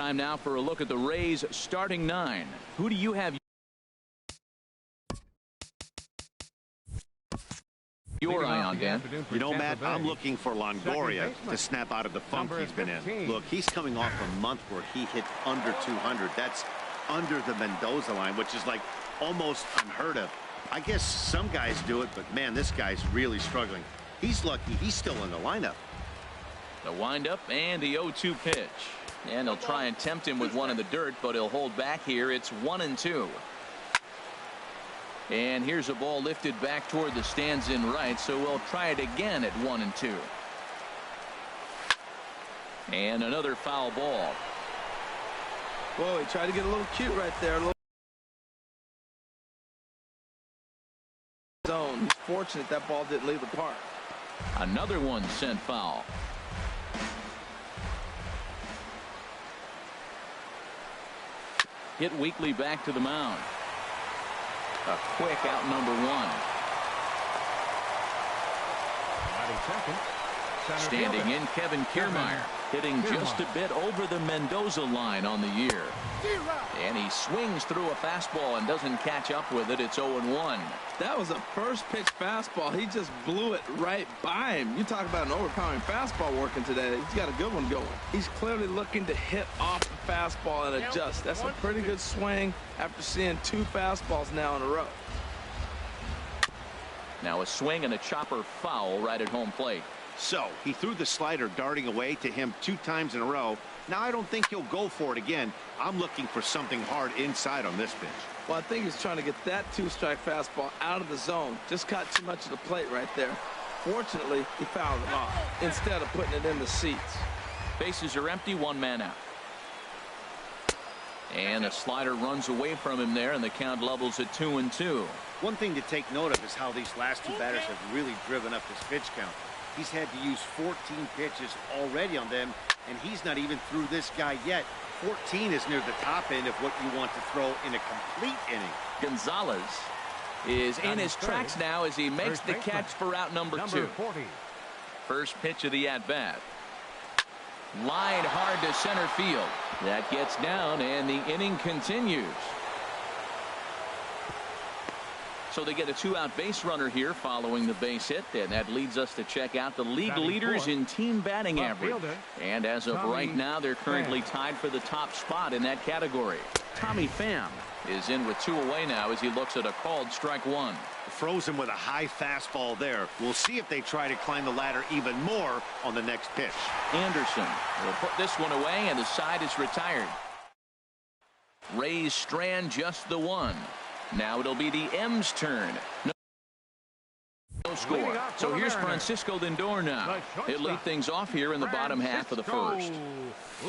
Time now for a look at the Rays starting nine. Who do you have your eye on, Dan? You know, Matt, I'm looking for Longoria to snap out of the funk he's been in. Look, he's coming off a month where he hit under 200. That's under the Mendoza line, which is like almost unheard of. I guess some guys do it, but man, this guy's really struggling. He's lucky he's still in the lineup. The windup and the 0-2 pitch. And they'll try and tempt him with one in the dirt, but he'll hold back here. It's 1-2. And here's a ball lifted back toward the stands in right, so we'll try it again at 1-2. And another foul ball. Whoa, he tried to get a little cute right there. Zone. He's fortunate that ball didn't leave the park. Another one sent foul. Hit weakly back to the mound. A quick out number one. Standing in, Kevin Kiermaier, hitting just a bit over the Mendoza line on the year. And he swings through a fastball and doesn't catch up with it. It's 0-1. That was a first pitch fastball. He just blew it right by him. You talk about an overpowering fastball working today. He's got a good one going. He's clearly looking to hit off the fastball and adjust. That's a pretty good swing after seeing two fastballs now in a row. Now a swing and a chopper foul right at home plate. So he threw the slider darting away to him 2 times in a row. Now I don't think he'll go for it again. I'm looking for something hard inside on this pitch. Well, I think he's trying to get that 2-strike fastball out of the zone. Just caught too much of the plate right there. Fortunately, he fouled it off instead of putting it in the seats. Bases are empty, 1 man out. And a slider runs away from him there, and the count levels at 2-2. One thing to take note of is how these last 2 batters have really driven up his pitch count. He's had to use 14 pitches already on them, and he's not even through this guy yet. 14 is near the top end of what you want to throw in a complete inning. Gonzalez is in his tracks now as he makes the catch for out number 2. First pitch of the at-bat. Line hard to center field. That gets down, and the inning continues. So they get a 2-out base runner here following the base hit, and that leads us to check out the league leaders in team batting average. And as of right now, they're currently tied for the top spot in that category. Tommy Pham is in with 2 away now as he looks at a called strike 1. Froze him with a high fastball there. We'll see if they try to climb the ladder even more on the next pitch. Anderson will put this one away, and the side is retired. Rays strand just the 1. Now it'll be the M's turn. No score. So here's Francisco Lindor now. He'll lead things off here in the bottom half of the first.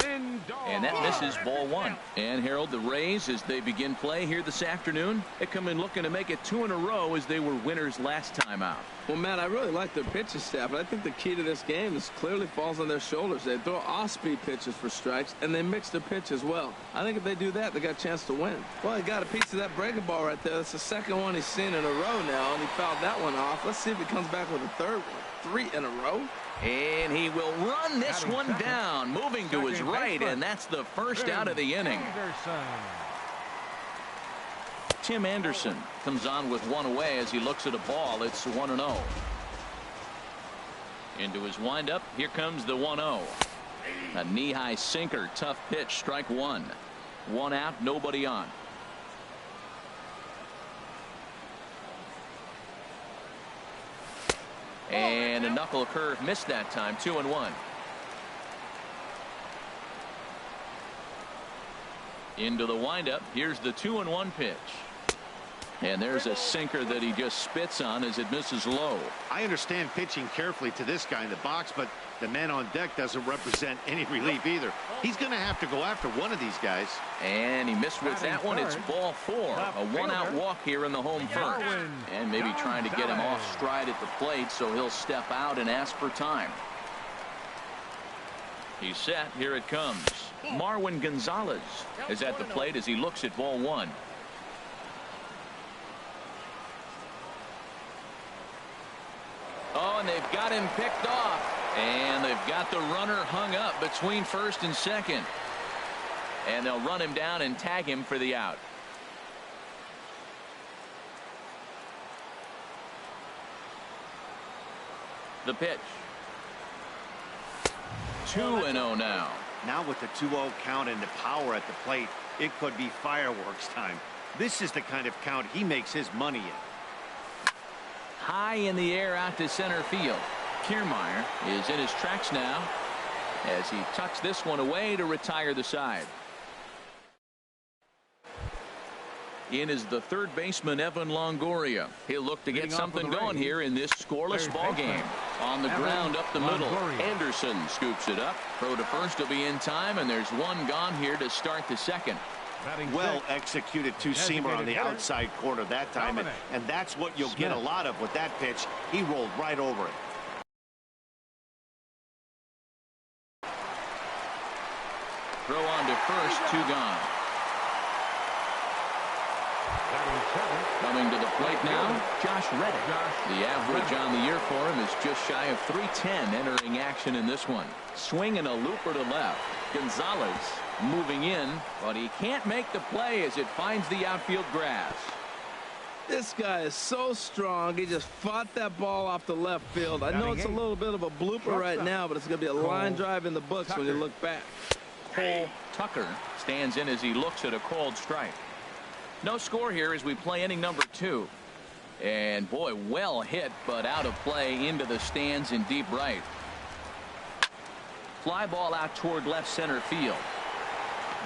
And that misses ball 1. And Harold, the Rays, as they begin play here this afternoon, they come in looking to make it 2 in a row as they were winners last time out. Well, Matt, I really like their pitching staff, but I think the key to this game is clearly falls on their shoulders. They throw off-speed pitches for strikes, and they mix their pitch as well. I think if they do that, they got a chance to win. Well, he got a piece of that breaking ball right there. That's the second one he's seen in a row now, and he fouled that one off. Let's see if he comes back with a third one. 3 in a row. And he will run this one down, moving to his right, and that's the first out of the inning. Tim Anderson comes on with 1 away as he looks at a ball. It's 1-0. Into his windup. Here comes the 1-0. A knee-high sinker, tough pitch, strike 1. 1 out, nobody on. And a knuckle curve missed that time. 2-1. Into the windup. Here's the 2-1 pitch. And there's a sinker that he just spits on as it misses low. I understand pitching carefully to this guy in the box, but the man on deck doesn't represent any relief either. He's going to have to go after one of these guys. And he missed with that one. It's ball 4. A 1-out walk here in the home first. And maybe trying to get him off stride at the plate, so he'll step out and ask for time. He's set. Here it comes. Marwin Gonzalez is at the plate as he looks at ball 1. Oh, and they've got him picked off. And they've got the runner hung up between first and second. And they'll run him down and tag him for the out. The pitch. 2-0 now. Now with the 2-0 count and the power at the plate, it could be fireworks time. This is the kind of count he makes his money in. High in the air out to center field. Kiermaier is in his tracks now as he tucks this one away to retire the side. In is the third baseman, Evan Longoria. He'll look to get something going here in this scoreless ball game. On the ground up the middle. Anderson scoops it up. Throw to first will be in time, and there's one gone here to start the second. Well executed two-seamer on the outside corner that time, and that's what you'll get a lot of with that pitch. He rolled right over it. Throw on to first, 2 gone. Coming to the plate now, Josh Reddick. The average on the year for him is just shy of 310 entering action in this one. Swinging a looper to left. Gonzalez moving in, but he can't make the play as it finds the outfield grass. This guy is so strong. He just fought that ball off the left field. I know it's a little bit of a blooper right now, but it's going to be a line drive in the books when you look back. Cole Tucker stands in as he looks at a called strike. No score here as we play inning number 2. And boy, well hit, but out of play into the stands in deep right. Fly ball out toward left center field.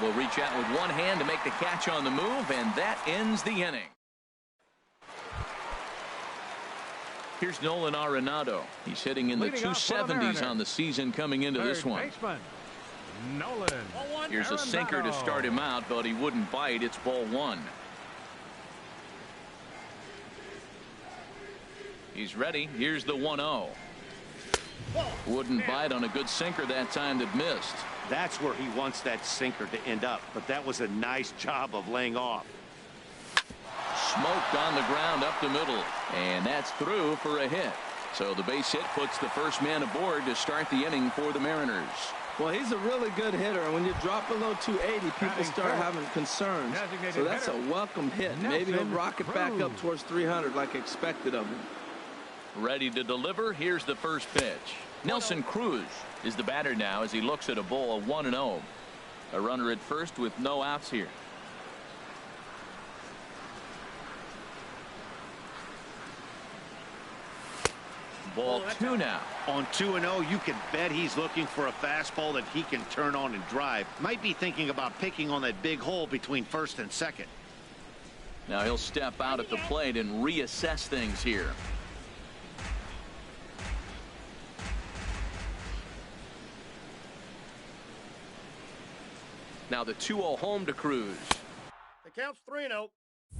Will reach out with one hand to make the catch on the move, and that ends the inning. Here's Nolan Arenado. He's hitting in the 270s on the season coming into this one. Here's a sinker to start him out, but he wouldn't bite. It's ball 1. He's ready. Here's the 1-0. Wouldn't bite on a good sinker that time that missed. That's where he wants that sinker to end up, but that was a nice job of laying off. Smoked on the ground up the middle, and that's through for a hit. So the base hit puts the first man aboard to start the inning for the Mariners. Well, he's a really good hitter, and when you drop below 280, people start having concerns. So that's a welcome hit. Maybe he'll rocket back up towards 300 like expected of him. Ready to deliver. Here's the first pitch. Nelson Cruz is the batter now as he looks at a ball of 1-0. A runner at first with no outs here. Ball 2 now. On 2-0, you can bet he's looking for a fastball that he can turn on and drive. Might be thinking about picking on that big hole between first and second. Now he'll step out at the plate and reassess things here. Now the 2-0 home to Cruz. The count's 3-0.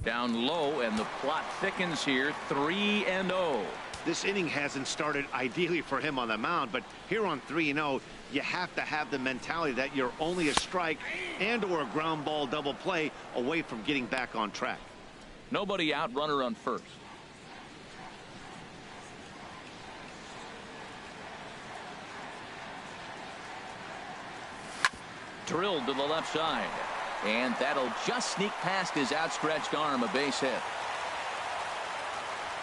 Down low, and the plot thickens here. 3-0. This inning hasn't started ideally for him on the mound, but here on 3-0, you have to have the mentality that you're only a strike and or a ground ball double play away from getting back on track. Nobody out, runner on first. Drilled to the left side, and that'll just sneak past his outstretched arm. A base hit.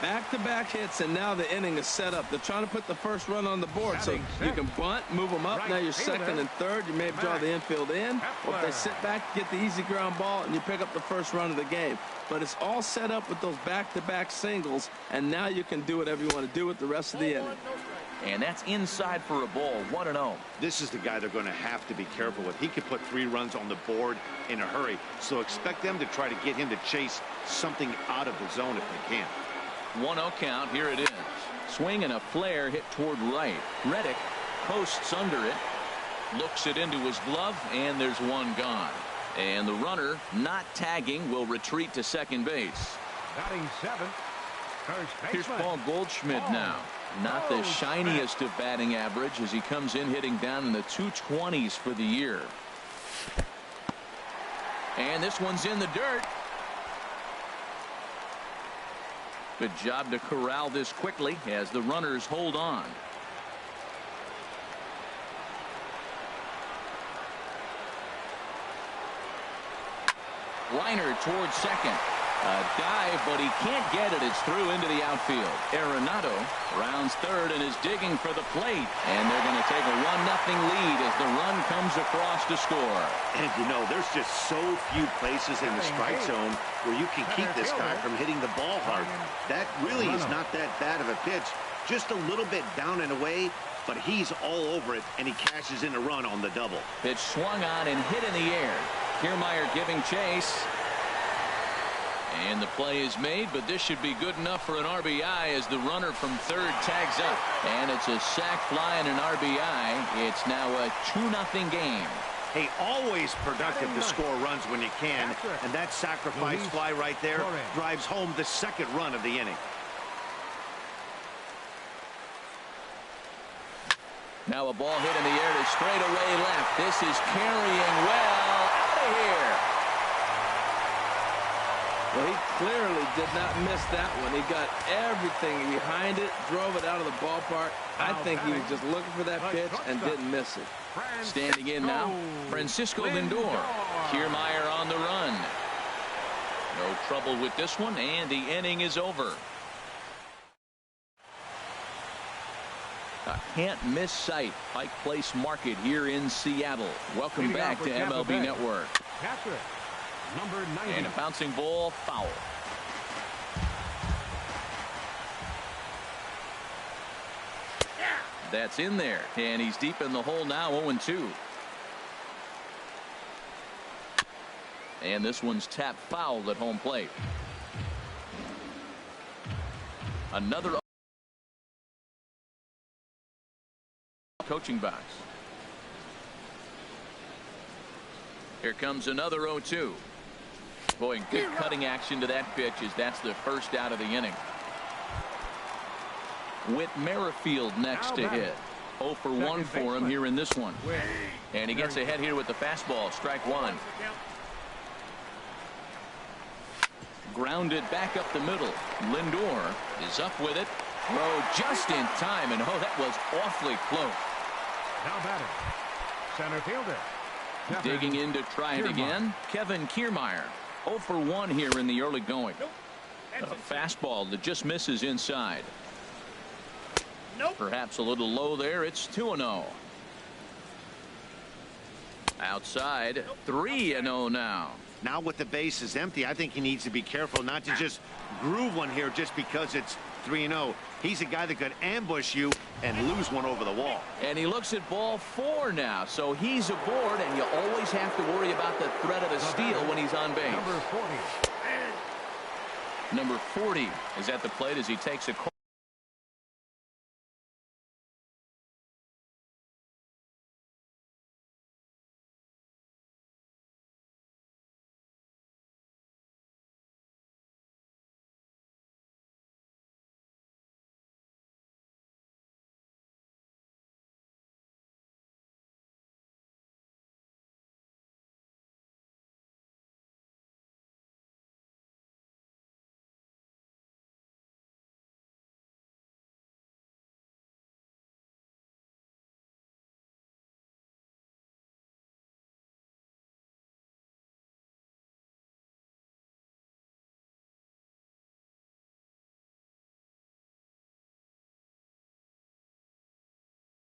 Back-to-back hits, and now the inning is set up. They're trying to put the first run on the board, so you can bunt, move them up. Now you're second and third. You may draw the infield in, or if they sit back, get the easy ground ball, and you pick up the first run of the game. But it's all set up with those back-to-back singles, and now you can do whatever you want to do with the rest of the inning. And that's inside for a ball. 1-0. This is the guy they're going to have to be careful with. He could put 3 runs on the board in a hurry, so expect them to try to get him to chase something out of the zone if they can. 1-0 count. Here it is. Swing and a flare hit toward right. Reddick posts under it. Looks it into his glove, and there's one gone. And the runner, not tagging, will retreat to second base. Batting 7th, first baseman. Here's Paul Goldschmidt now. Not the shiniest of batting average as he comes in hitting down in the 220s for the year. And this one's in the dirt. Good job to corral this quickly as the runners hold on. Liner towards second. A dive, but he can't get it. It's through into the outfield. Arenado rounds third and is digging for the plate. And they're going to take a 1-0 lead as the run comes across to score. And you know, there's just so few places in the strike zone where you can keep this guy from hitting the ball hard. That really is not that bad of a pitch. Just a little bit down and away, but he's all over it, and he cashes in a run on the double. Pitch swung on and hit in the air. Kiermaier giving chase. And the play is made, but this should be good enough for an RBI as the runner from third tags up. And it's a sac fly and an RBI. It's now a 2-0 game. Hey, always productive to score runs when you can, and that sacrifice fly right there drives home the second run of the inning. Now a ball hit in the air to straightaway left. This is carrying well out of here. Well, he clearly did not miss that one. He got everything behind it, drove it out of the ballpark. I think he was just looking for that pitch and didn't miss it. Standing in now, Francisco Lindor. Kiermaier on the run. No trouble with this one, and the inning is over. A can't-miss sight, Pike Place Market here in Seattle. Welcome back to MLB Network. Number 90. And a bouncing ball, foul. That's in there, and he's deep in the hole now, 0-2. And this one's tapped foul at home plate. Another coaching box. Here comes another 0-2. Boy, good cutting action to that pitch as that's the first out of the inning. Whit Merrifield next to hit. 0 for 1 for him here in this one. And he gets ahead here with the fastball. Strike one. Grounded back up the middle. Lindor is up with it. Throw just in time, and oh, that was awfully close. Now batting, center fielder. Digging in to try it again. Kevin Kiermaier. 0 for 1 here in the early going. A fastball that just misses inside. Perhaps a little low there. It's 2-0. Outside, 3-0 now. Now with the bases empty, I think he needs to be careful not to just groove one here just because it's 3-0. He's a guy that could ambush you and lose one over the wall. And he looks at ball 4 now, so he's aboard, and you always have to worry about the threat of a steal when he's on base. Number 40. Number 40 is at the plate as he takes a call.